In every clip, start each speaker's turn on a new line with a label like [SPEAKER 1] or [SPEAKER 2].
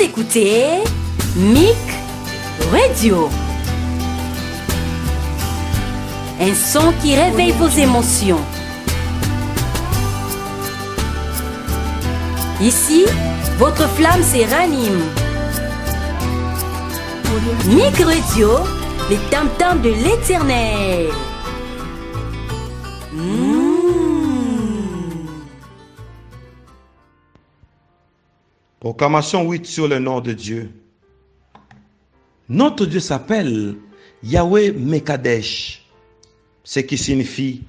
[SPEAKER 1] écoutez Mic Radio. Un son qui réveille vos émotions. Ici, votre flamme se ranime. Mic Radio, les tam-tams de l'Éternel.
[SPEAKER 2] Proclamation 8 sur le nom de Dieu. Notre Dieu s'appelle Yahweh Mekadesh, ce qui signifie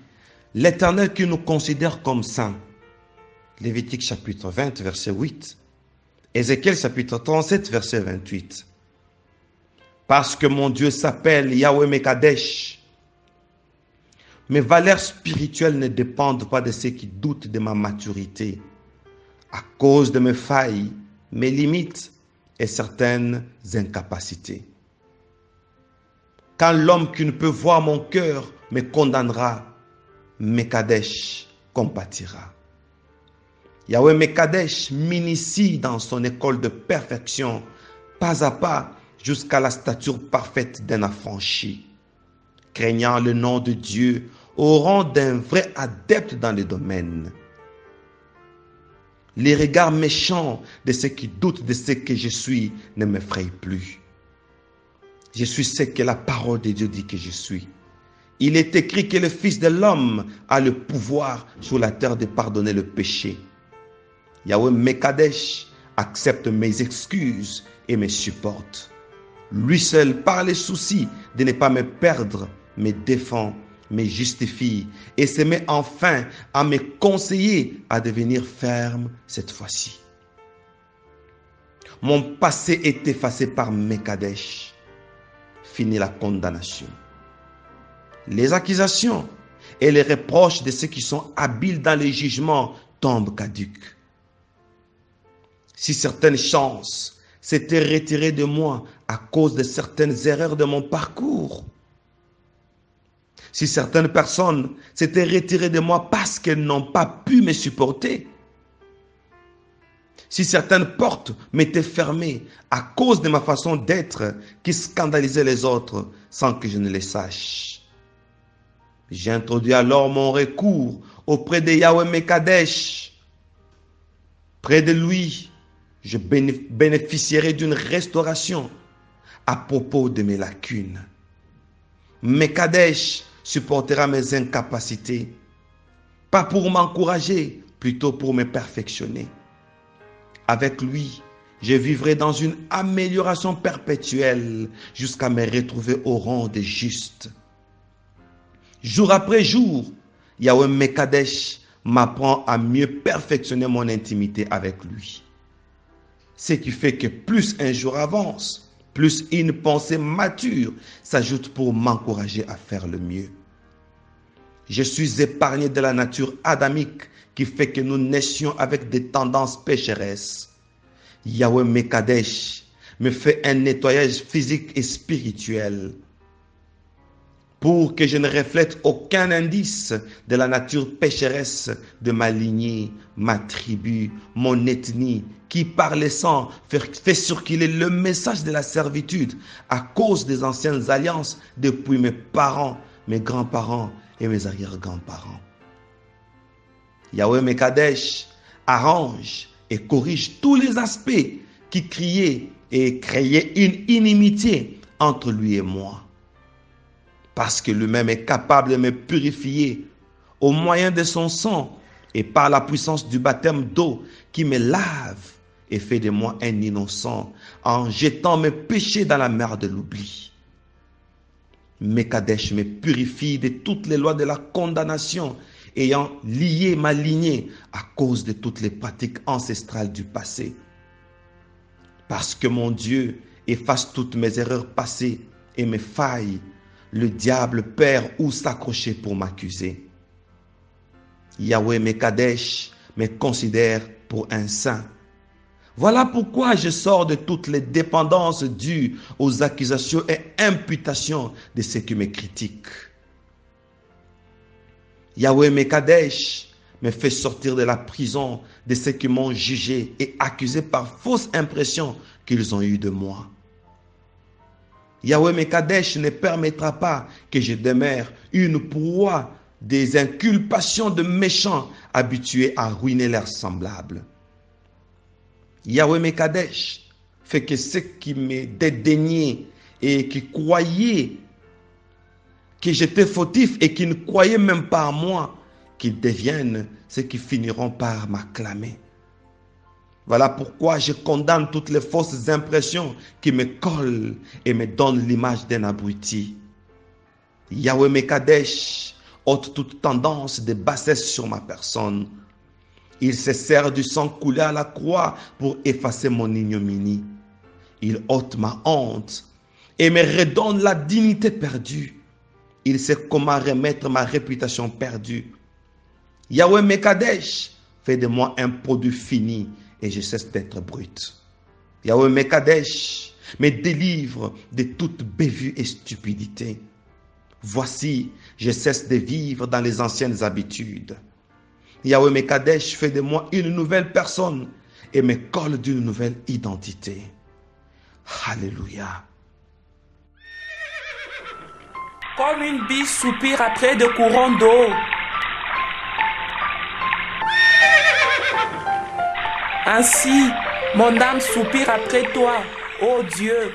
[SPEAKER 2] l'Éternel qui nous considère comme saints. Lévitique chapitre 20, verset 8. Ézéchiel chapitre 37, verset 28. Parce que mon Dieu s'appelle Yahweh Mekadesh, mes valeurs spirituelles ne dépendent pas de ceux qui doutent de ma maturité, à cause de mes failles, mes limites et certaines incapacités. Quand l'homme qui ne peut voir mon cœur me condamnera, Mekadesh compatira. Yahweh Mekadesh m'initie dans son école de perfection, pas à pas, jusqu'à la stature parfaite d'un affranchi, craignant le nom de Dieu au rang d'un vrai adepte dans le domaine. Les regards méchants de ceux qui doutent de ce que je suis ne m'effrayent plus. Je suis ce que la parole de Dieu dit que je suis. Il est écrit que le Fils de l'homme a le pouvoir sur la terre de pardonner le péché. Yahweh Mekadesh accepte mes excuses et me supporte. Lui seul, par les soucis de ne pas me perdre, me défend, me justifie et se met enfin à me conseiller à devenir ferme cette fois-ci. Mon passé est effacé par Mekadesh. Fini la condamnation. Les accusations et les reproches de ceux qui sont habiles dans les jugements tombent caduques. Si certaines chances s'étaient retirées de moi à cause de certaines erreurs de mon parcours, si certaines personnes s'étaient retirées de moi parce qu'elles n'ont pas pu me supporter, si certaines portes m'étaient fermées à cause de ma façon d'être qui scandalisait les autres sans que je ne le sache, j'ai introduit alors mon recours auprès de Yahweh Mekadesh. Près de lui, je bénéficierai d'une restauration à propos de mes lacunes. Mekadesh supportera mes incapacités, pas pour m'encourager, plutôt pour me perfectionner. Avec lui, je vivrai dans une amélioration perpétuelle jusqu'à me retrouver au rang des justes. Jour après jour, Yahweh Mekadesh m'apprend à mieux perfectionner mon intimité avec lui. Ce qui fait que plus un jour avance, plus une pensée mature s'ajoute pour m'encourager à faire le mieux. Je suis épargné de la nature adamique qui fait que nous naissions avec des tendances pécheresses. Yahweh Mekadesh me fait un nettoyage physique et spirituel pour que je ne reflète aucun indice de la nature pécheresse de ma lignée, ma tribu, mon ethnie, qui par le sang fait circuler le message de la servitude à cause des anciennes alliances depuis mes parents, mes grands-parents et mes arrière-grands-parents. Yahweh Mekadesh arrange et corrige tous les aspects qui criaient et créaient une inimitié entre lui et moi. Parce que lui-même est capable de me purifier au moyen de son sang et par la puissance du baptême d'eau qui me lave et fait de moi un innocent en jetant mes péchés dans la mer de l'oubli. Mekadesh me purifie de toutes les lois de la condamnation ayant lié ma lignée à cause de toutes les pratiques ancestrales du passé. Parce que mon Dieu efface toutes mes erreurs passées et mes failles, le diable perd où s'accrocher pour m'accuser. Yahweh Mekadesh me considère pour un saint. Voilà pourquoi je sors de toutes les dépendances dues aux accusations et imputations de ceux qui me critiquent. Yahweh Mekadesh me fais sortir de la prison de ceux qui m'ont jugé et accusé par fausse impression qu'ils ont eue de moi. Yahweh Mekadesh ne permettra pas que je demeure une proie des inculpations de méchants habitués à ruiner leurs semblables. Yahweh Mekadesh fait que ceux qui me dédaignaient et qui croyaient que j'étais fautif et qui ne croyaient même pas en moi, qu'ils deviennent ceux qui finiront par m'acclamer. Voilà pourquoi je condamne toutes les fausses impressions qui me collent et me donnent l'image d'un abruti. Yahweh Mekadesh ôte toute tendance de bassesse sur ma personne. Il se sert du sang coulé à la croix pour effacer mon ignominie. Il ôte ma honte et me redonne la dignité perdue. Il sait comment remettre ma réputation perdue. Yahweh Mekadesh fait de moi un produit fini et je cesse d'être brut. Yahweh Mekadesh me délivre de toute bévue et stupidité. Voici, je cesse de vivre dans les anciennes habitudes. Yahweh Mekadesh fait de moi une nouvelle personne et me colle d'une nouvelle identité. Alléluia.
[SPEAKER 3] Comme une biche soupire après de courants d'eau. Ainsi, mon âme soupire après toi, ô Dieu.